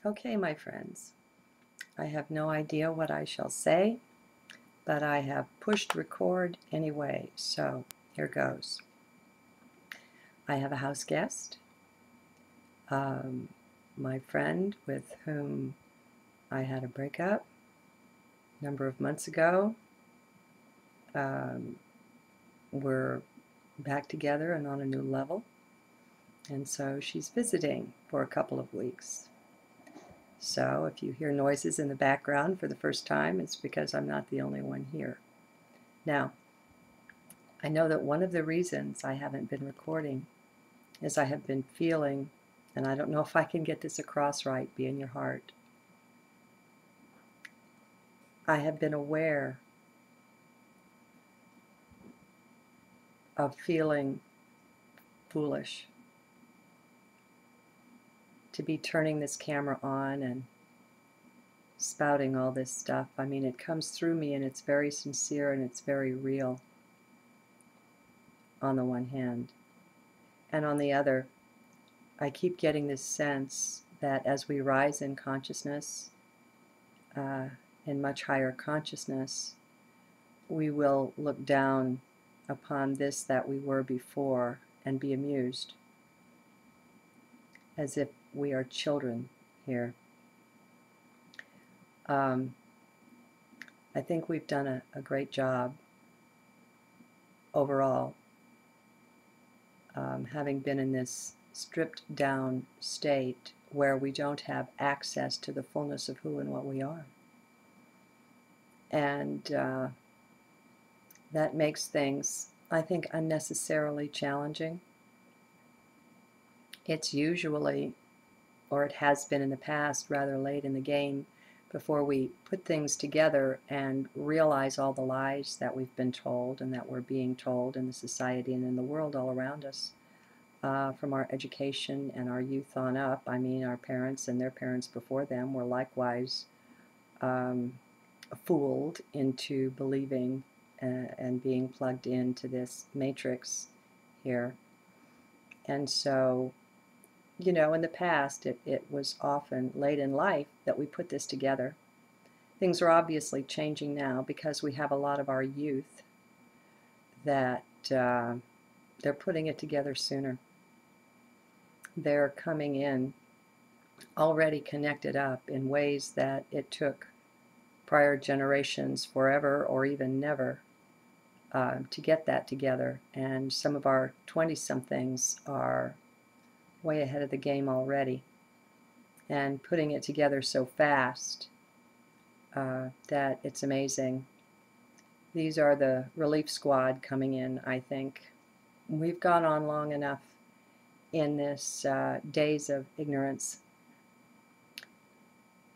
Okay, my friends, I have no idea what I shall say, but I have pushed record anyway, so here goes. I have a house guest, my friend with whom I had a breakup a number of months ago. We're back together and on a new level, and so she's visiting for a couple of weeks. So if you hear noises in the background for the first time, it's because I'm not the only one here. Now, I know that one of the reasons I haven't been recording is I have been feeling, and I don't know if I can get this across right, be in your heart. I have been aware of feeling foolish to be turning this camera on and spouting all this stuff. I mean, it comes through me and it's very sincere and it's very real on the one hand. And on the other, I keep getting this sense that as we rise in consciousness, in much higher consciousness, we will look down upon this that we were before and be amused, as if we are children here. I think we've done a great job overall, having been in this stripped down state where we don't have access to the fullness of who and what we are. And that makes things, I think, unnecessarily challenging. It's usually, or it has been in the past, rather late in the game before we put things together and realize all the lies that we've been told and that we're being told in the society and in the world all around us, from our education and our youth on up. I mean, our parents and their parents before them were likewise fooled into believing and being plugged into this matrix here. And so, you know, in the past, it was often late in life that we put this together. Things are obviously changing now because we have a lot of our youth that they're putting it together sooner. They're coming in already connected up in ways that it took prior generations forever or even never to get that together. And some of our 20-somethings are way ahead of the game already and putting it together so fast that it's amazing. These are the relief squad coming in, I think. We've gone on long enough in this days of ignorance,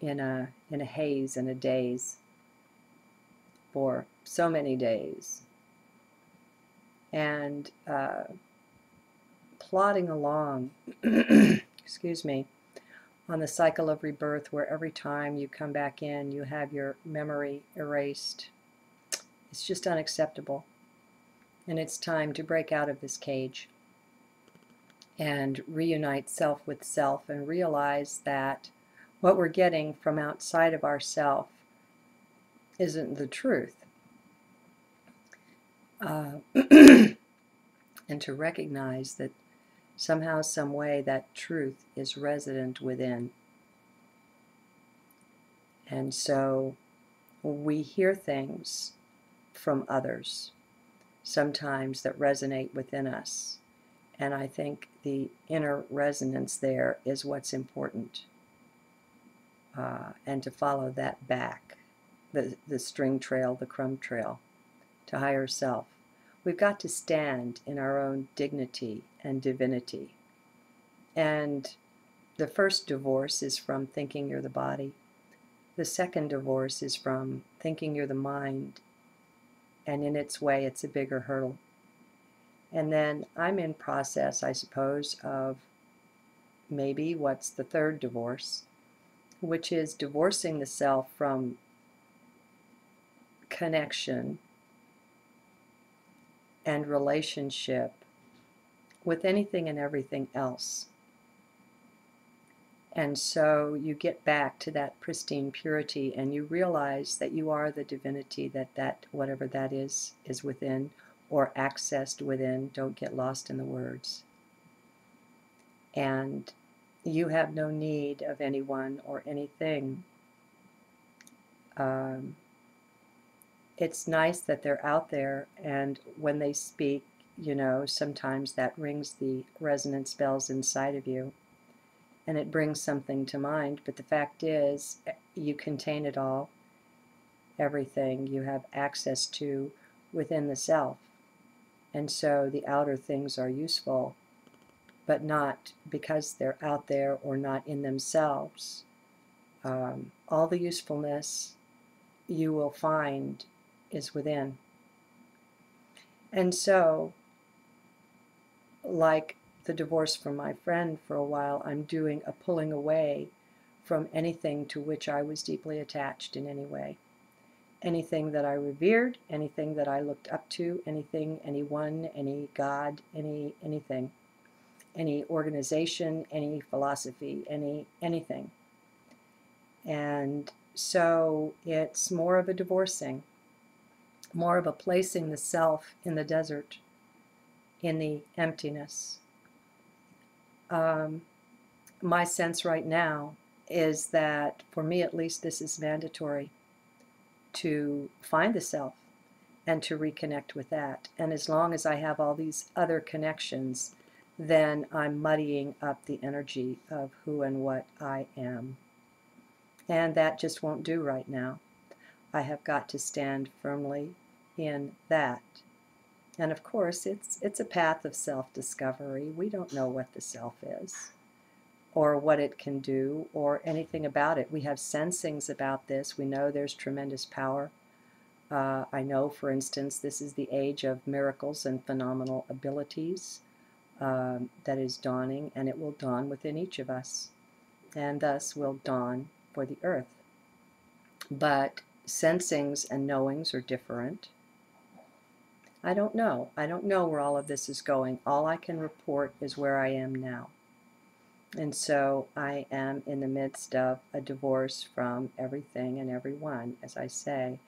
in a haze and a daze for so many days, and plodding along excuse me, on the cycle of rebirth, where every time you come back in you have your memory erased. It's just unacceptable, and it's time to break out of this cage and reunite self with self and realize that what we're getting from outside of ourself isn't the truth. And to recognize that somehow, some way, that truth is resident within. And so we hear things from others, sometimes that resonate within us. And I think the inner resonance there is what's important. And to follow that back, the string trail, the crumb trail, to higher self. We've got to stand in our own dignity and divinity. And the first divorce is from thinking you're the body. The second divorce is from thinking you're the mind. And in its way, it's a bigger hurdle. And then I'm in process, I suppose, of maybe what's the third divorce, which is divorcing the self from connection and relationship with anything and everything else. And so you get back to that pristine purity, and you realize that you are the divinity that whatever that is within, or accessed within. Don't get lost in the words. And you have no need of anyone or anything. It's nice that they're out there, and when they speak, sometimes that rings the resonance bells inside of you, and it brings something to mind. But the fact is, you contain it all, everything you have access to within the self. And so the outer things are useful, but not because they're out there or not in themselves. All the usefulness you will find is within. And so, like the divorce from my friend, for a while, I'm doing a pulling away from anything to which I was deeply attached in any way. Anything that I revered, anything that I looked up to, anything, anyone, any God, anything, any organization, any philosophy, anything. And so it's more of a divorcing, more of a placing the self in the desert, in the emptiness. My sense right now is that, for me at least, this is mandatory, to find the self and to reconnect with that. And as long as I have all these other connections, then I'm muddying up the energy of who and what I am. And that just won't do right now. I have got to stand firmly in that. And of course, it's a path of self-discovery. We don't know what the self is, or what it can do, or anything about it. We have sensings about this. We know there's tremendous power. I know, for instance, this is the age of miracles and phenomenal abilities that is dawning, and it will dawn within each of us, and thus will dawn for the earth. But sensings and knowings are different. I don't know. I don't know where all of this is going. All I can report is where I am now. And so I am in the midst of a divorce from everything and everyone, as I say.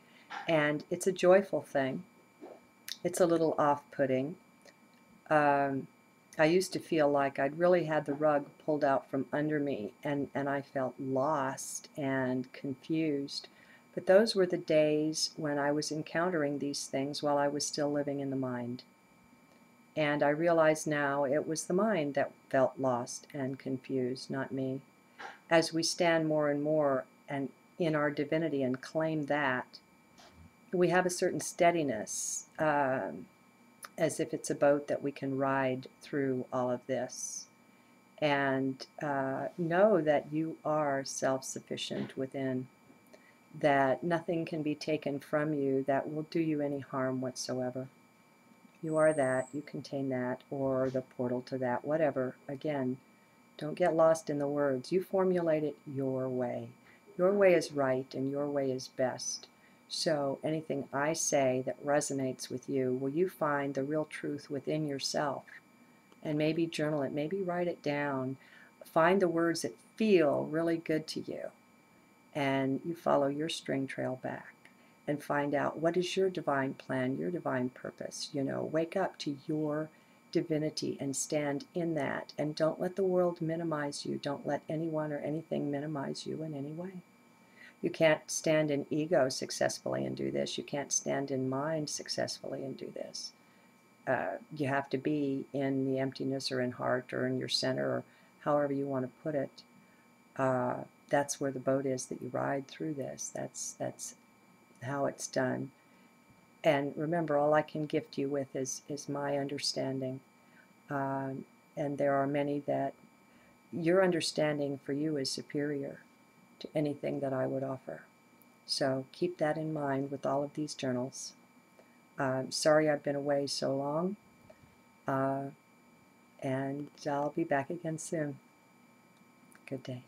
And it's a joyful thing. It's a little off-putting. I used to feel like I'd really had the rug pulled out from under me, and I felt lost and confused. But those were the days when I was encountering these things while I was still living in the mind. And I realize now it was the mind that felt lost and confused, not me. As we stand more and more and in our divinity and claim that, we have a certain steadiness, as if it's a boat that we can ride through all of this. And know that you are self-sufficient within, that nothing can be taken from you that will do you any harm whatsoever. You are that, you contain that, or the portal to that, whatever. Again, don't get lost in the words. You formulate it your way. Your way is right, and your way is best. So anything I say that resonates with you, will you find the real truth within yourself? And maybe journal it, maybe write it down. Find the words that feel really good to you, and you follow your string trail back and find out what is your divine plan, your divine purpose. Wake up to your divinity and stand in that, and don't let the world minimize you. Don't let anyone or anything minimize you in any way. You can't stand in ego successfully and do this. You can't stand in mind successfully and do this. You have to be in the emptiness, or in heart, or in your center, or however you want to put it. That's where the boat is that you ride through this. That's how it's done. And remember, all I can gift you with is my understanding. And there are many that your understanding for you is superior to anything that I would offer. So keep that in mind with all of these journals. Sorry I've been away so long, and I'll be back again soon. Good day.